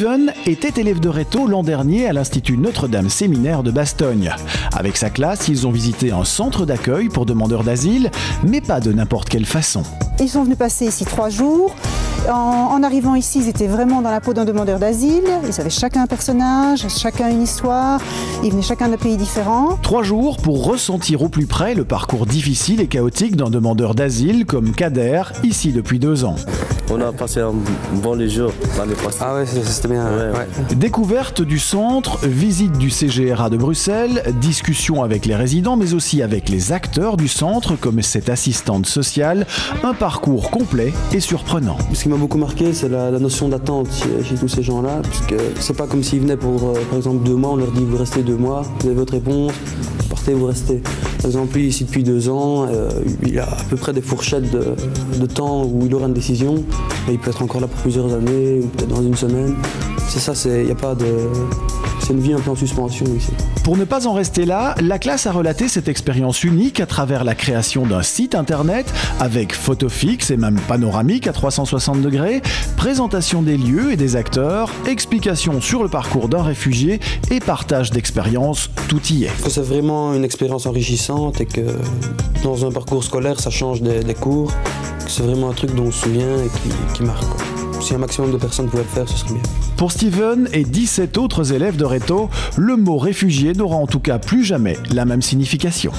Steven était élève de Rétaux l'an dernier à l'Institut Notre-Dame Séminaire de Bastogne. Avec sa classe, ils ont visité un centre d'accueil pour demandeurs d'asile, mais pas de n'importe quelle façon. Ils sont venus passer ici 3 jours. En arrivant ici, ils étaient vraiment dans la peau d'un demandeur d'asile. Ils avaient chacun un personnage, chacun une histoire. Ils venaient chacun d'un pays différent. 3 jours pour ressentir au plus près le parcours difficile et chaotique d'un demandeur d'asile comme Kader, ici depuis 2 ans. On a passé un bon jour l'année passée. Ah ouais, c'était bien. Ouais. Découverte du centre, visite du CGRA de Bruxelles, discussion avec les résidents mais aussi avec les acteurs du centre comme cette assistante sociale, un parcours complet et surprenant. Ce qui m'a beaucoup marqué, c'est la notion d'attente chez tous ces gens-là, puisque c'est pas comme s'ils venaient pour par exemple 2 mois, on leur dit vous restez 2 mois, vous avez votre réponse, vous partez, vous restez. Par exemple, lui ici depuis 2 ans, il a à peu près des fourchettes de temps où il aura une décision. Et il peut être encore là pour plusieurs années, ou peut-être dans une semaine. C'est ça, c'est une vie un peu en suspension ici. Pour ne pas en rester là, la classe a relaté cette expérience unique à travers la création d'un site internet avec photos fixes et même panoramique à 360 degrés, présentation des lieux et des acteurs, explication sur le parcours d'un réfugié et partage d'expériences, tout y est. C'est vraiment une expérience enrichissante et que dans un parcours scolaire, ça change des cours. C'est vraiment un truc dont on se souvient et qui marque. Si un maximum de personnes pouvaient le faire, ce serait bien. Pour Steven et 17 autres élèves de Rétaux, le mot réfugié n'aura en tout cas plus jamais la même signification.